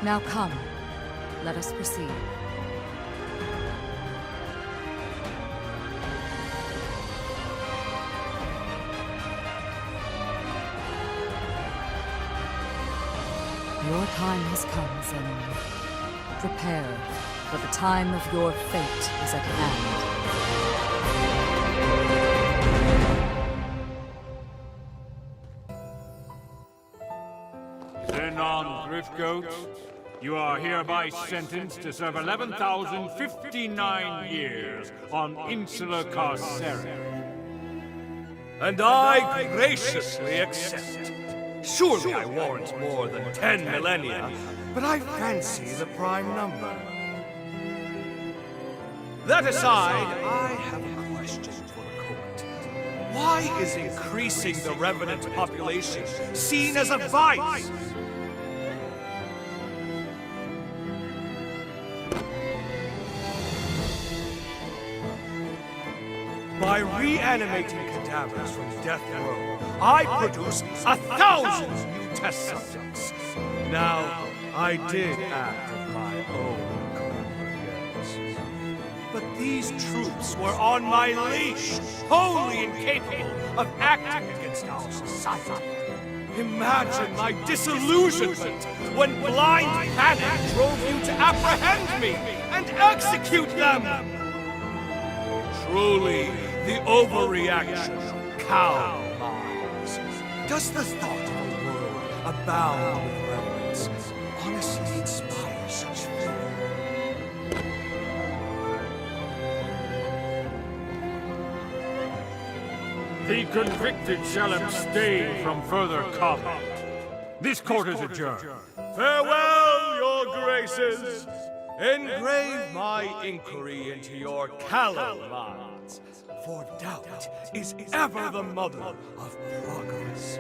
Now come, let us proceed. Your time has come, Zenon. Prepare, for the time of your fate is at hand. Zenon Driftgoat, you are hereby sentenced to serve 11,059 years on Insula Carcera. And I graciously accept. Surely I warrant more than 10 millennia, but I fancy the prime number. That aside, I have a question for the court. Why is increasing the revenant population seen as a vice? By reanimating cadavers from death row, I produce 1,000 new test subjects. Now, I did act of my own accord, yes. But these troops were on my leash, wholly incapable of acting against our society. Imagine my disillusionment when blind panic drove you to apprehend me and execute them! Truly, the overreaction of cow minds. Does the thought of a world abound with reverence honestly inspire such fear? The convicted shall abstain from further comment. This court is adjourned. Farewell, your graces! Engrave my inquiry into your callow minds, for doubt is ever the mother of progress.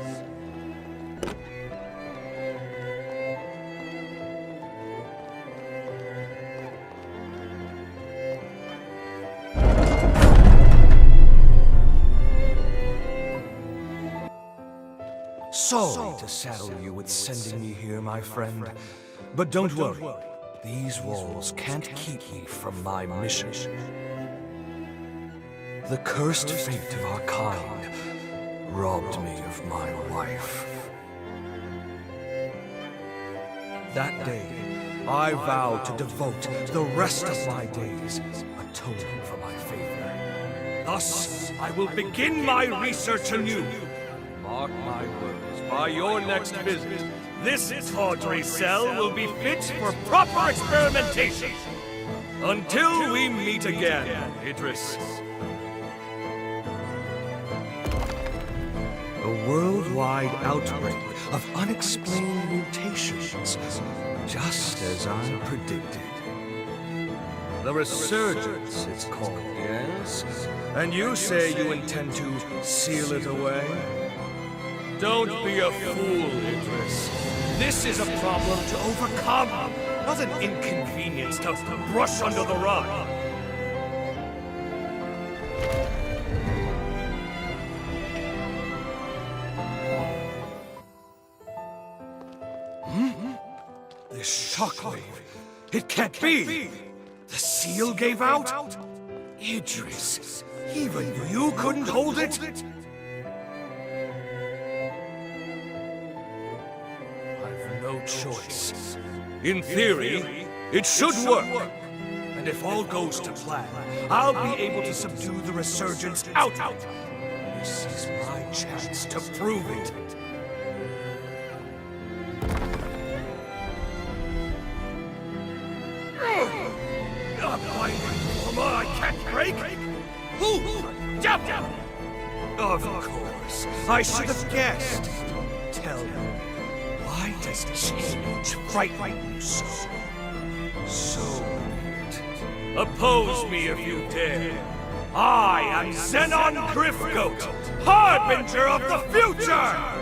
Sorry to saddle you with sending me here, my friend, but don't worry. These walls can't keep me from my mission. The cursed fate of our kind robbed me of my wife. That day, I vowed to devote the rest of my days atoning for my failure. Thus, I will begin my research anew. Mark my words, by your next visit, this tawdry cell will be fit for proper experimentation. Until we meet again, Idris. A worldwide outbreak of unexplained mutations, just as I predicted. The resurgence, it's called, yes? And you say you intend to seal it away? Don't be a fool, Idris. This is a problem to overcome, not an inconvenience to brush under the rug. This shockwave, it can't be! The seal gave out? Idris, even you couldn't hold it? No choice. In theory, it should work. And if all goes to plan, I'll be able to subdue the resurgence out. This is my chance to prove it. A binding forma I can't break? Who? Devil! Of course. I should have guessed. Tell me. Why does change frighten you so? So be it. Oppose me if you dare. I am Zenon Driftgoat, Harbinger of the Future!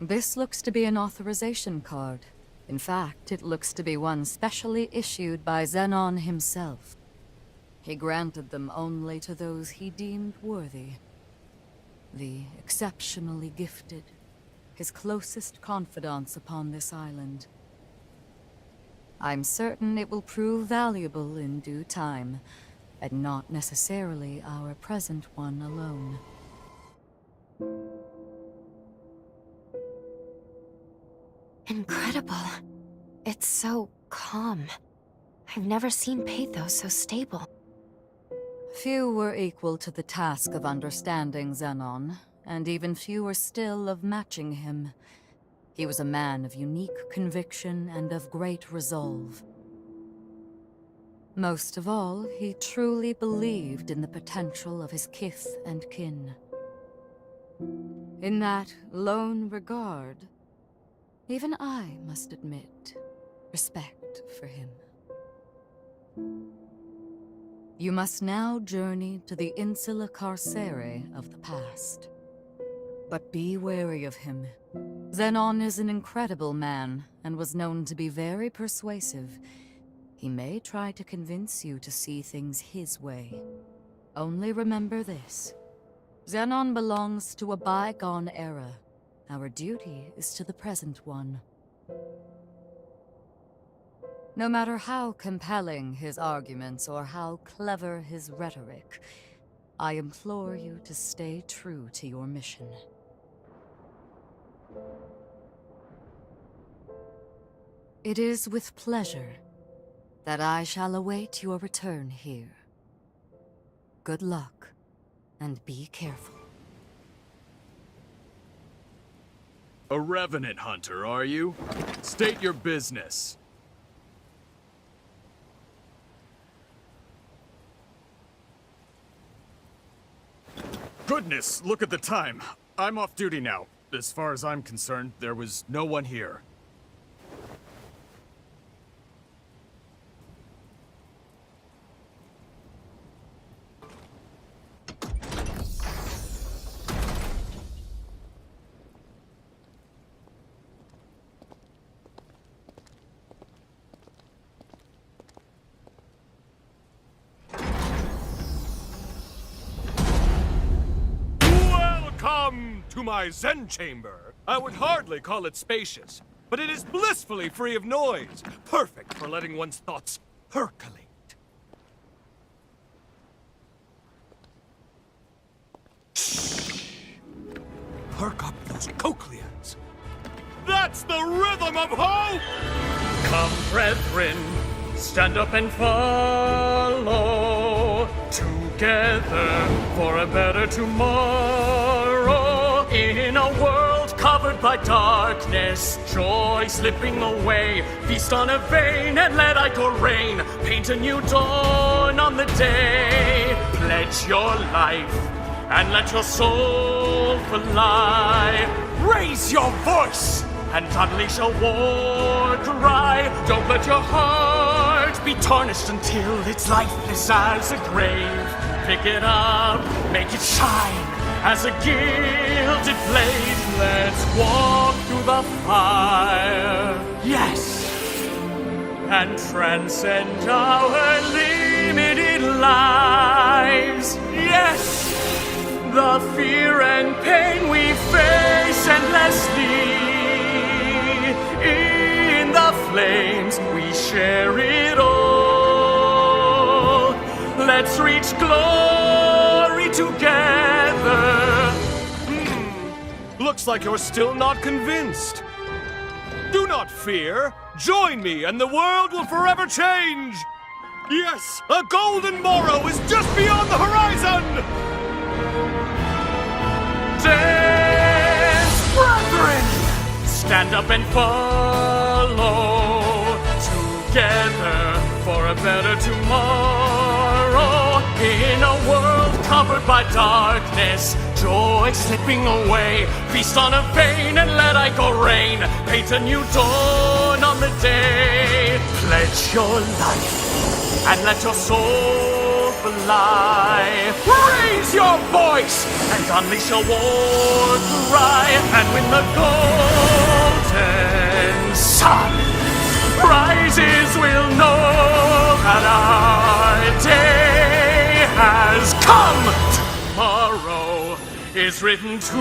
This looks to be an authorization card. In fact, it looks to be one specially issued by Zenon himself. He granted them only to those he deemed worthy. The exceptionally gifted, his closest confidants upon this island. I'm certain it will prove valuable in due time, and not necessarily our present one alone. Incredible. It's so calm. I've never seen pathos so stable. Few were equal to the task of understanding Zenon, and even fewer still of matching him. He was a man of unique conviction and of great resolve. Most of all, he truly believed in the potential of his kith and kin. In that lone regard, even I must admit respect for him. You must now journey to the Insula Carcere of the past. But be wary of him. Zenon is an incredible man, and was known to be very persuasive. He may try to convince you to see things his way. Only remember this. Zenon belongs to a bygone era. Our duty is to the present one. No matter how compelling his arguments or how clever his rhetoric, I implore you to stay true to your mission. It is with pleasure that I shall await your return here. Good luck, and be careful. A revenant hunter, are you? State your business. Goodness, look at the time. I'm off duty now. As far as I'm concerned, there was no one here. Welcome to my Zen chamber. I would hardly call it spacious, but it is blissfully free of noise, perfect for letting one's thoughts percolate. Shh! Perk up those cochlears. That's the rhythm of hope! Come, brethren, stand up and follow together for a better tomorrow. In a world covered by darkness, joy slipping away. Feast on a vein and let Ichor reign. Paint a new dawn on the day. Pledge your life and let your soul fly. Raise your voice and unleash a war cry. Don't let your heart be tarnished until it's lifeless as a grave. Pick it up, make it shine as a gilded blade. Let's walk through the fire, yes, and transcend our limited lives, yes. The fear and pain we face endlessly, in the flames we share it all. Let's reach glory together. Looks like you're still not convinced. Do not fear. Join me and the world will forever change. Yes, a golden morrow is just beyond the horizon. Dance, brethren! Stand up and follow together for a better tomorrow. In a world covered by darkness, joy slipping away. Feast on a vein and let Ichor reign. Paint a new dawn on the day. Pledge your life and let your soul fly. Raise your voice and unleash a war cry. And when the goal is written today.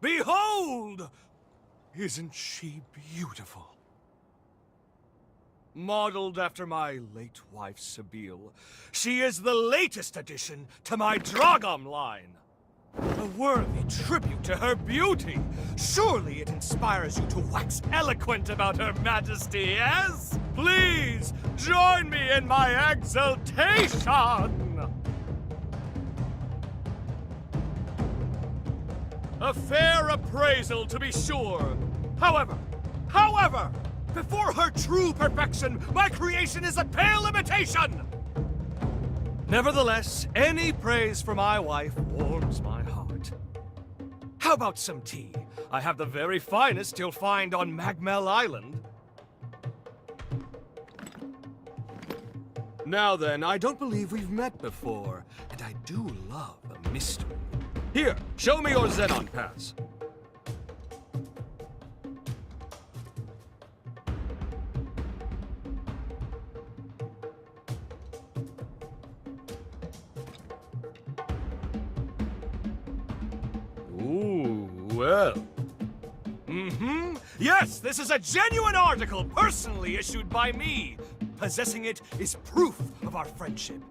Behold! Isn't she beautiful? Modeled after my late wife, Sabine, she is the latest addition to my Dragom line. A worthy tribute to her beauty. Surely it inspires you to wax eloquent about her majesty, yes? Please, join me in my exultation! A fair appraisal, to be sure. However, before her true perfection, my creation is a pale imitation! Nevertheless, any praise for my wife warms my heart. How about some tea? I have the very finest you'll find on Magmel Island. Now then, I don't believe we've met before, and I do love a mystery. Here, show me your Zenon pass. Ooh, well. Yes, this is a genuine article personally issued by me. Possessing it is proof of our friendship.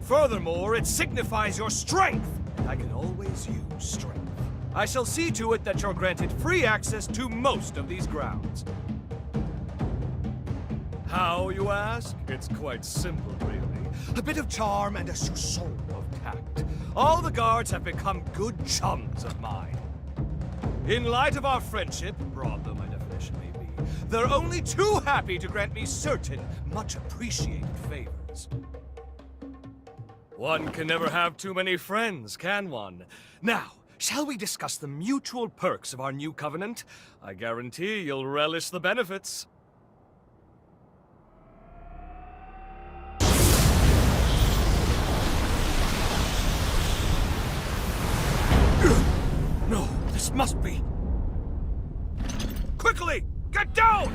Furthermore, it signifies your strength, and I can always use strength. I shall see to it that you're granted free access to most of these grounds. How, you ask? It's quite simple, really. A bit of charm and a soupçon of tact. All the guards have become good chums of mine. In light of our friendship, broad though my definition may be, they're only too happy to grant me certain, much appreciated favors. One can never have too many friends, can one? Now, shall we discuss the mutual perks of our new covenant? I guarantee you'll relish the benefits. No, this must be... Quickly! Get down!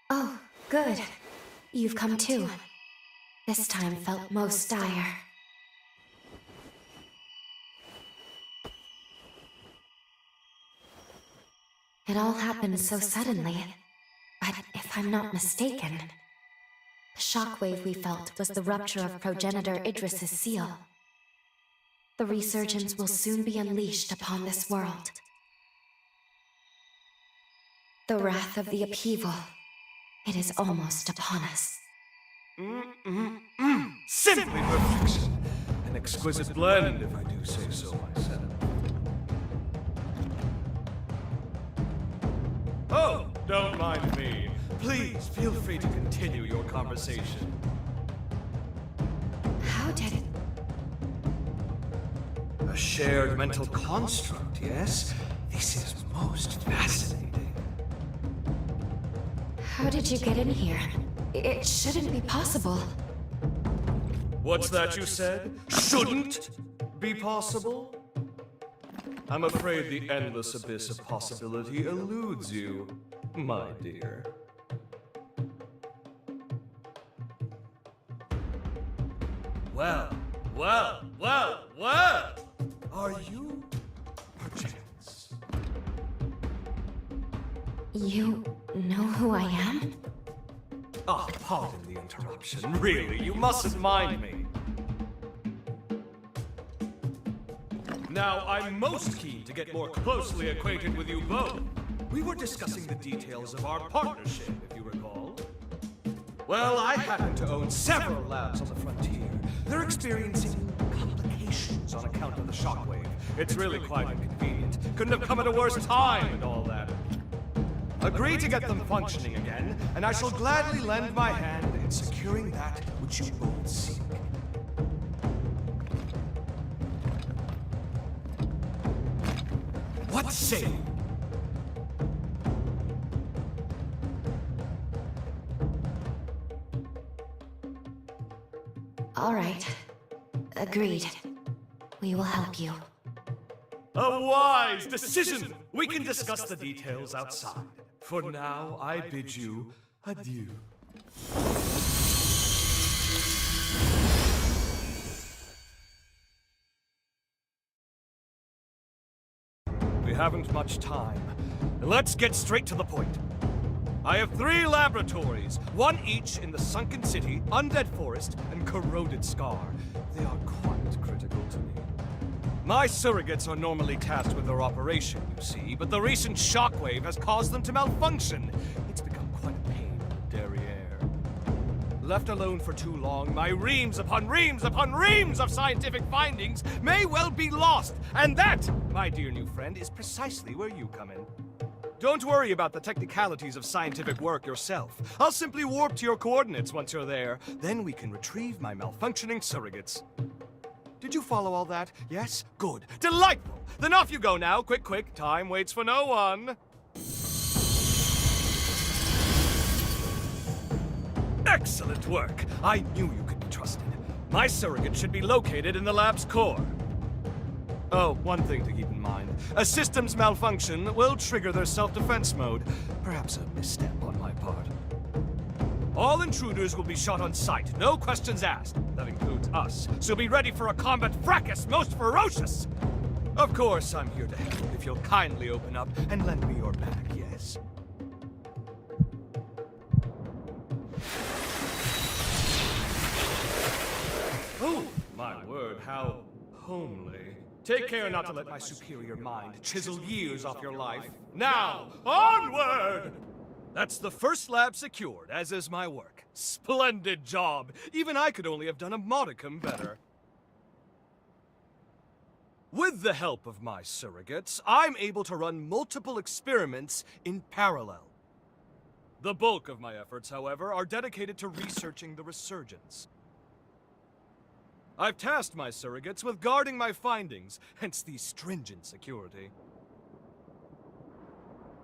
Oh, good. You've come too. This time felt most dire. It all happened so suddenly, but if I'm not mistaken, the shockwave we felt was the rupture of progenitor Idris's seal. The resurgence will soon be unleashed upon this world. The wrath of the upheaval, it is almost upon us. Simply perfection! An exquisite blend, if I do say so myself. Oh, don't mind me. Please, feel free to continue your conversation. How did it... A shared mental construct, yes? This is most fascinating. How did you get in here? It shouldn't be possible. What's that you said? Shouldn't be possible? I'm afraid the endless abyss of possibility eludes you, my dear. Well. Are you, perchance? You know who I am? Ah, pardon the interruption. Really, you mustn't mind me. Now, I'm most keen to get more closely acquainted with you both. We were discussing the details of our partnership, if you recall. Well, I happen to own several labs on the frontier. They're experiencing complications on account of the shockwave. It's really quite inconvenient. Couldn't have come at a worse time and all that. Agree to get them functioning again, and I shall gladly lend my hand in securing that which you both seek. What say you? All right. Agreed. We will help you. A wise decision! We can discuss the details outside. For now, I bid you adieu. We haven't much time. Let's get straight to the point. I have 3 laboratories, one each in the Sunken City, Undead Forest, and Corroded Scar. They are quite critical to me. My surrogates are normally tasked with their operation, you see, but the recent shockwave has caused them to malfunction. It's become quite a pain in the derriere. Left alone for too long, my reams upon reams upon reams of scientific findings may well be lost. And that, my dear new friend, is precisely where you come in. Don't worry about the technicalities of scientific work yourself. I'll simply warp to your coordinates once you're there. Then we can retrieve my malfunctioning surrogates. Did you follow all that? Yes? Good. Delightful! Then off you go now. Quick, quick. Time waits for no one. Excellent work. I knew you could be trusted. My surrogate should be located in the lab's core. Oh, one thing to keep in mind. A system's malfunction will trigger their self-defense mode. Perhaps a misstep on my part. All intruders will be shot on sight, no questions asked. That includes us. So be ready for a combat fracas most ferocious! Of course, I'm here to help if you'll kindly open up and lend me your back, yes? Oh, my word, how homely. Take care not to let my superior mind chisel years off your life. Now, onward! That's the first lab secured, as is my work. Splendid job! Even I could only have done a modicum better. With the help of my surrogates, I'm able to run multiple experiments in parallel. The bulk of my efforts, however, are dedicated to researching the resurgence. I've tasked my surrogates with guarding my findings, hence the stringent security.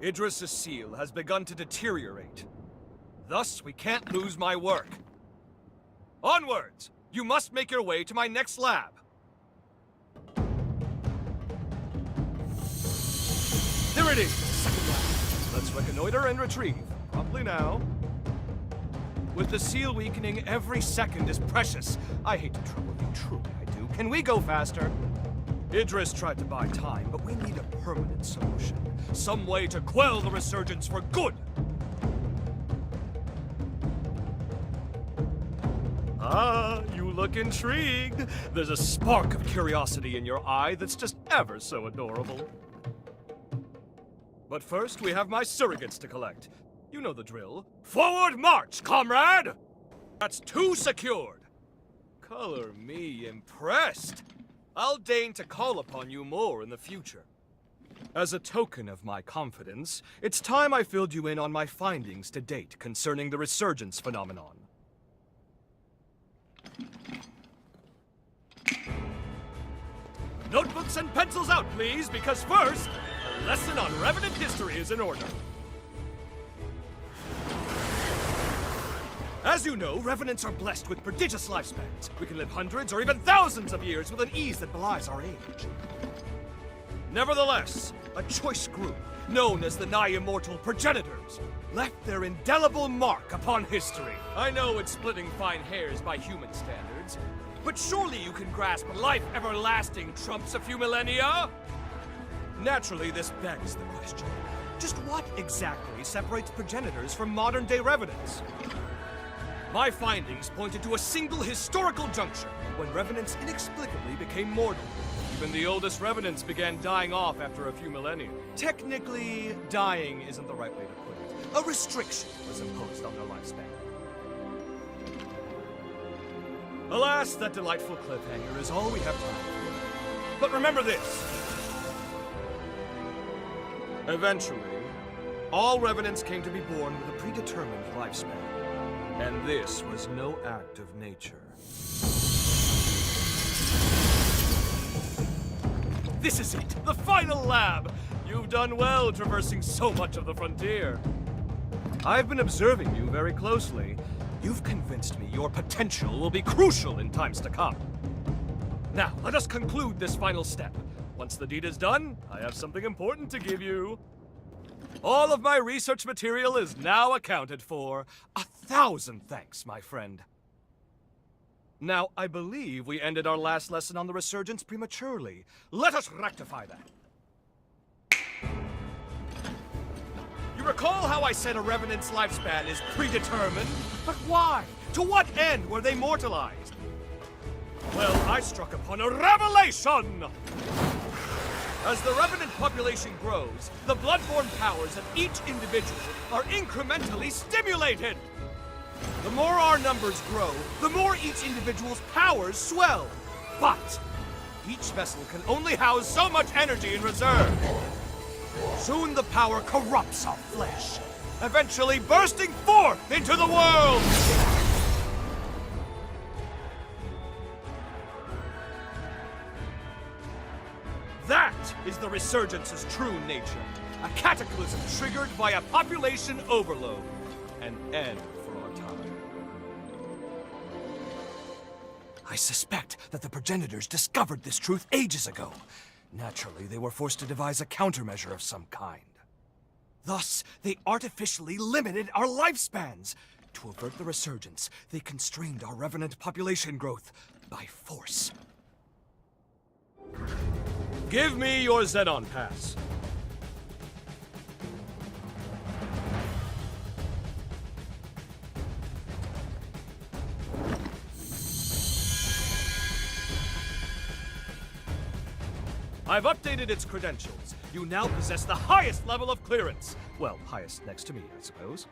Idris' seal has begun to deteriorate. Thus, we can't lose my work. Onwards! You must make your way to my next lab. There it is, the second lab. Let's reconnoiter and retrieve. Promptly now. With the seal weakening, every second is precious. I hate to trouble you, truly I do. Can we go faster? Idris tried to buy time, but we need a permanent solution. Some way to quell the resurgence for good! Ah, you look intrigued. There's a spark of curiosity in your eye that's just ever so adorable. But first, we have my surrogates to collect. You know the drill. Forward march, comrade! That's 2 secured. Color me impressed. I'll deign to call upon you more in the future. As a token of my confidence, it's time I filled you in on my findings to date concerning the resurgence phenomenon. Notebooks and pencils out, please, because first, a lesson on Revenant history is in order. As you know, Revenants are blessed with prodigious lifespans. We can live hundreds or even thousands of years with an ease that belies our age. Nevertheless, a choice group, known as the nigh-immortal Progenitors, left their indelible mark upon history. I know it's splitting fine hairs by human standards, but surely you can grasp life everlasting trumps a few millennia? Naturally, this begs the question. Just what exactly separates Progenitors from modern-day Revenants? My findings pointed to a single historical juncture when Revenants inexplicably became mortal. Even the oldest Revenants began dying off after a few millennia. Technically, dying isn't the right way to put it. A restriction was imposed on their lifespan. Alas, that delightful cliffhanger is all we have time for. But remember this. Eventually, all Revenants came to be born with a predetermined lifespan. And this was no act of nature. This is it, the final lab! You've done well traversing so much of the frontier. I've been observing you very closely. You've convinced me your potential will be crucial in times to come. Now, let us conclude this final step. Once the deed is done, I have something important to give you. All of my research material is now accounted for. 1,000 thanks, my friend. Now, I believe we ended our last lesson on the resurgence prematurely. Let us rectify that. You recall how I said a Revenant's lifespan is predetermined? But why? To what end were they mortalized? Well, I struck upon a revelation! As the Revenant population grows, the bloodborne powers of each individual are incrementally stimulated! The more our numbers grow, the more each individual's powers swell. But each vessel can only house so much energy in reserve. Soon the power corrupts our flesh, eventually bursting forth into the world! That is the Resurgence's true nature. A cataclysm triggered by a population overload. An end for our time. I suspect that the progenitors discovered this truth ages ago. Naturally, they were forced to devise a countermeasure of some kind. Thus, they artificially limited our lifespans. To avert the resurgence, they constrained our Revenant population growth by force. Give me your Zenon pass. I've updated its credentials. You now possess the highest level of clearance. Well, highest next to me, I suppose.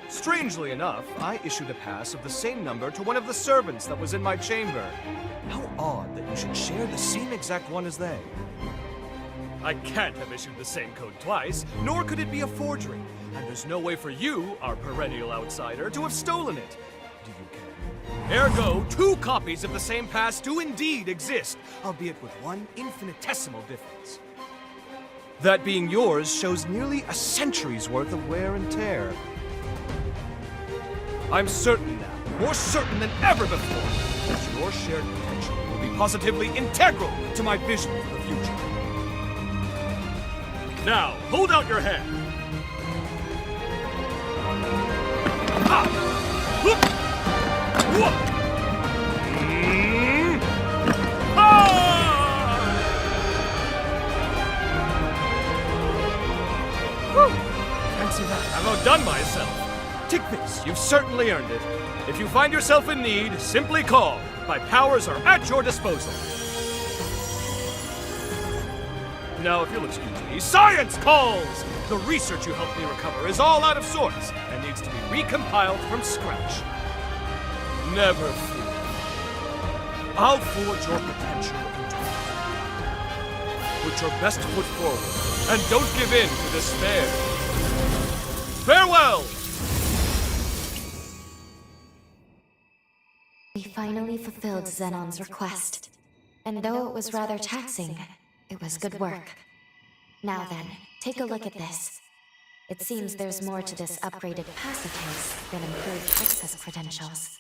Strangely enough, I issued a pass of the same number to one of the servants that was in my chamber. How odd that you should share the same exact one as they. I can't have issued the same code twice, nor could it be a forgery. And there's no way for you, our perennial outsider, to have stolen it. Do you care? Ergo, 2 copies of the same pass do indeed exist, albeit with one infinitesimal difference. That being yours shows nearly a century's worth of wear and tear. I'm certain now, more certain than ever before, that your shared potential will be positively integral to my vision for the future. Now, hold out your hand. Ha! Whoop! Whoop! Ah! Whew! Fancy that. I've outdone myself. Take this, you've certainly earned it. If you find yourself in need, simply call. My powers are at your disposal. Now, if you'll excuse me, science calls! The research you helped me recover is all out of sorts and needs to be recompiled from scratch. Never fear. I'll forge your potential into life. Put your best foot forward and don't give in to despair. Farewell! We finally fulfilled Zenon's request. And though it was rather taxing, it was good work. Now then, take a look at this. It seems there's more to this upgraded pass of his than improved access credentials.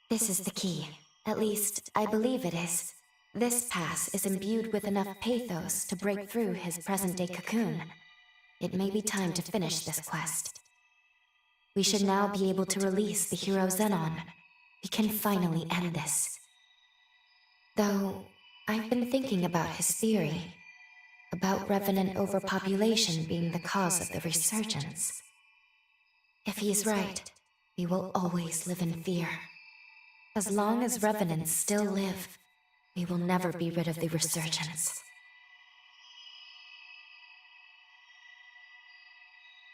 This is the key. At least, I believe it is. This pass is imbued with enough pathos to break through his present-day cocoon. It may be time to finish this quest. We should now be able to release the hero Zenon. We can finally end this. Though, I've been thinking about his theory. About Revenant overpopulation being the cause of the resurgence. If he's right, we will always live in fear. As long as Revenants still live, we will never be rid of the resurgence.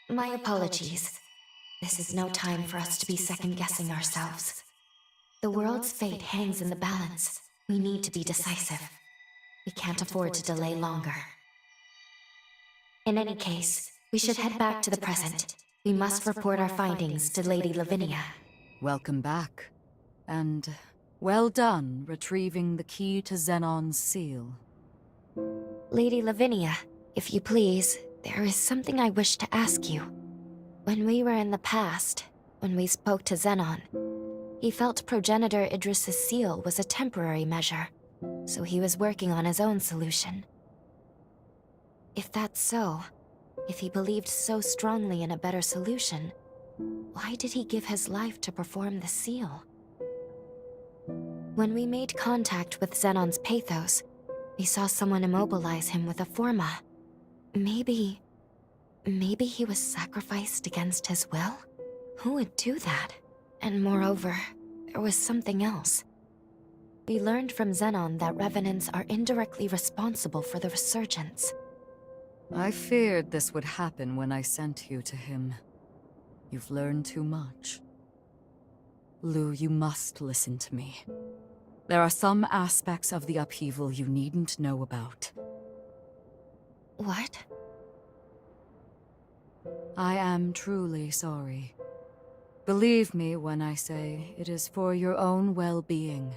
My apologies. This is no time for us to be second-guessing ourselves. The world's fate hangs in the balance. We need to be decisive. We can't afford to delay longer. In any case, we should head back to the present. We must report our findings to Lady Lavinia. Welcome back. And well done retrieving the key to Zenon's seal. Lady Lavinia, if you please, There is something I wish to ask you. When we were in the past, when we spoke to Zenon, he felt Progenitor Idris's seal was a temporary measure, so he was working on his own solution. If that's so, if he believed so strongly in a better solution, why did he give his life to perform the seal? When we made contact with Zenon's pathos, we saw someone immobilize him with a forma. Maybe he was sacrificed against his will? Who would do that? And moreover, there was something else. We learned from Zenon that Revenants are indirectly responsible for the resurgence. I feared this would happen when I sent you to him. You've learned too much. Lu, you must listen to me. There are some aspects of the upheaval you needn't know about. What? I am truly sorry. Believe me when I say it is for your own well-being.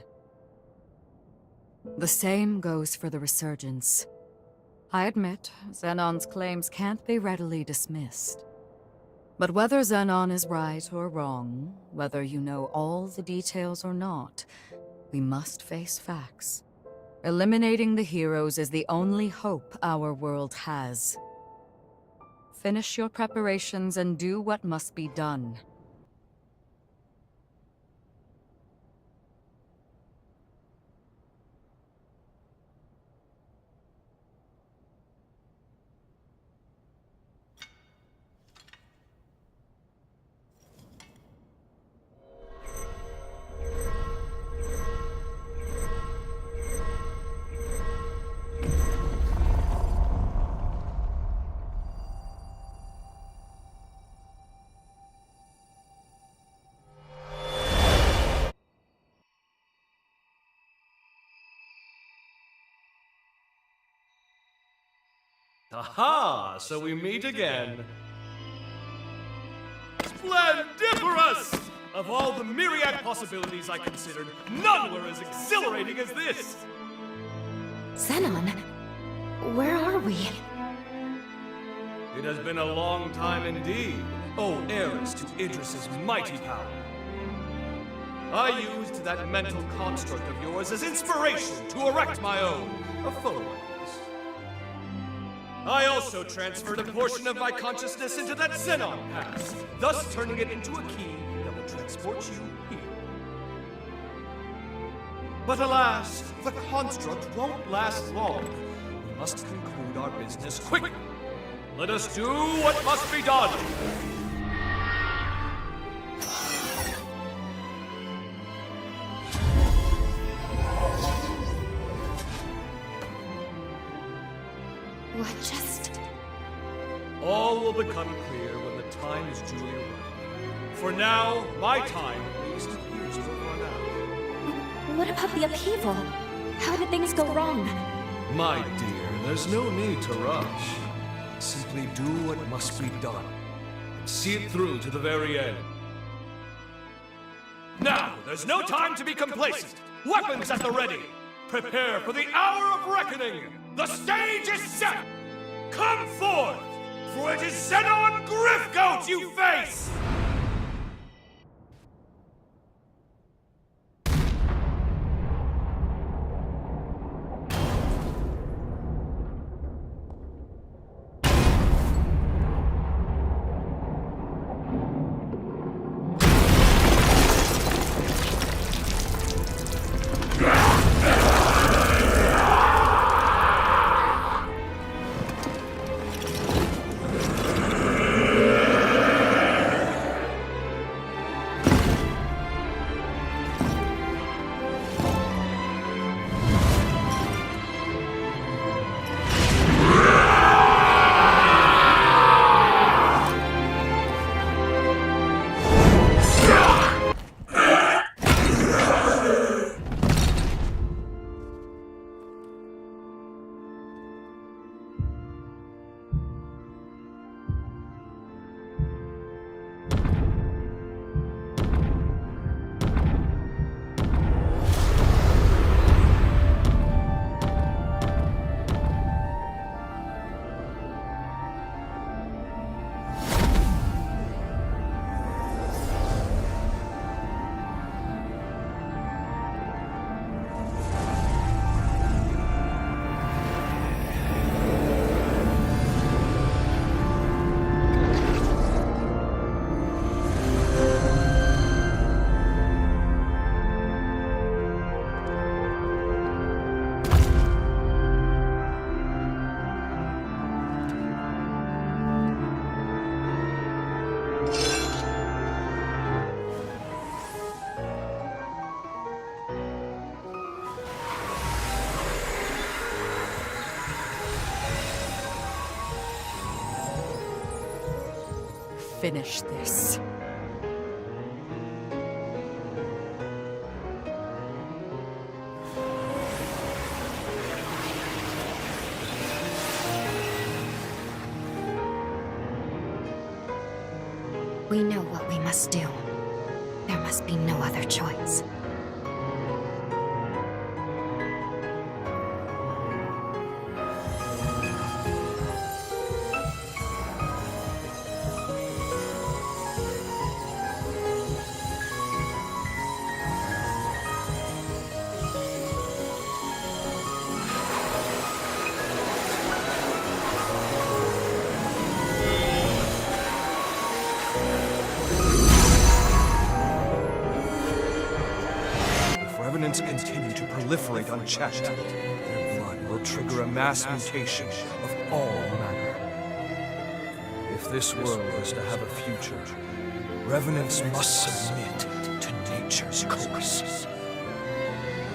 The same goes for the resurgence. I admit, Zenon's claims can't be readily dismissed. But whether Zenon is right or wrong, whether you know all the details or not, we must face facts. Eliminating the heroes is the only hope our world has. Finish your preparations and do what must be done. Aha! So we meet again. Splendiferous! Of all the myriad possibilities I considered, none were as exhilarating as this! Zenon? Where are we? It has been a long time indeed, O heiress to Idris's mighty power. I used that mental construct of yours as inspiration to erect my own, a photo. I also transferred a portion of my consciousness into that Zenon past, thus turning it into a key that will transport you here. But alas, the construct won't last long. We must conclude our business quickly. Let us do what must be done. What just... All will become clear when the time is duly arrived. For now, my time, at least, appears to have run out. What about the upheaval? How did things go wrong? My dear, there's no need to rush. Simply do what must be done. And see it through to the very end. Now, there's no time to be complacent. Weapons at the ready. Prepare for the hour of reckoning. The stage is set! Come forth, for it is Zenon Griffgoat you face! finish this. We know what we must do. There must be no other choice. Revenants continue to proliferate unchecked, their blood will trigger a mass mutation of all matter. If this world is to have a future, Revenants must submit to nature's course.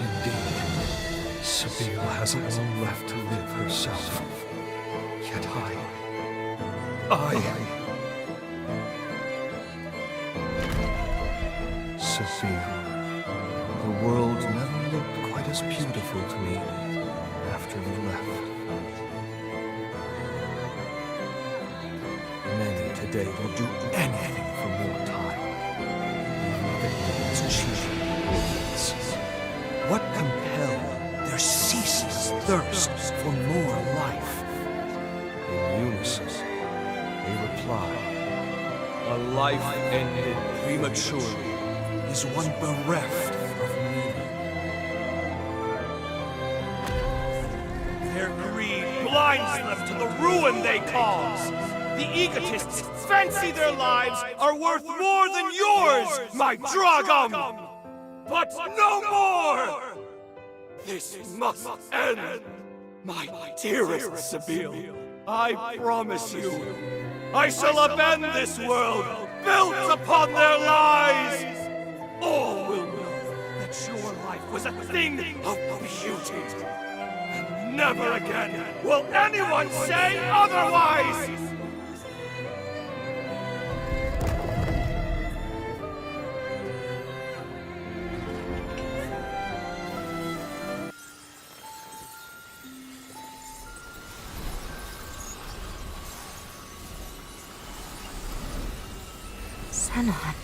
Indeed, Sabine hasn't long left to live herself. Yet Sabine. The world never looked quite as beautiful to me after you left. Many today will do anything for more time. It's cheap radiance. What compelled their ceaseless thirst for more life? In unison, they reply, a life ended prematurely is one bereft of meaning. Their greed blinds them to the ruin they cause. The egotists fancy their lives are worth more than yours, my Dragum! But no more! This must end, my dearest Sabine. I promise you, I shall upend this world built upon their lies! All will know that your life was a thing of beauty. And never again will anyone say otherwise! Zenon.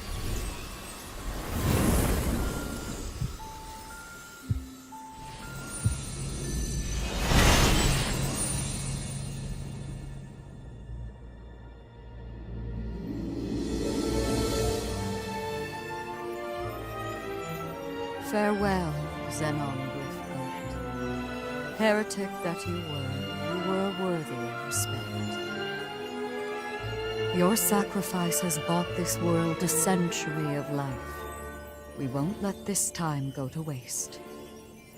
Farewell, Zenon Griffbird. Heretic that you were worthy of respect. Your sacrifice has bought this world a century of life. We won't let this time go to waste.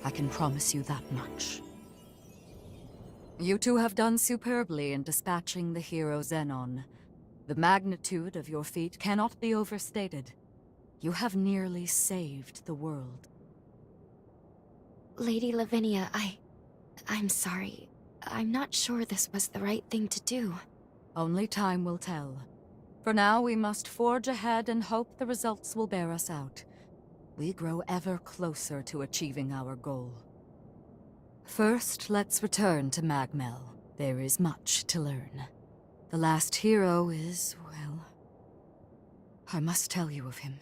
I can promise you that much. You two have done superbly in dispatching the hero Zenon. The magnitude of your feat cannot be overstated. You have nearly saved the world. Lady Lavinia, I'm sorry. I'm not sure this was the right thing to do. Only time will tell. For now, we must forge ahead and hope the results will bear us out. We grow ever closer to achieving our goal. First, let's return to Magmel. There is much to learn. The last hero is, well, I must tell you of him.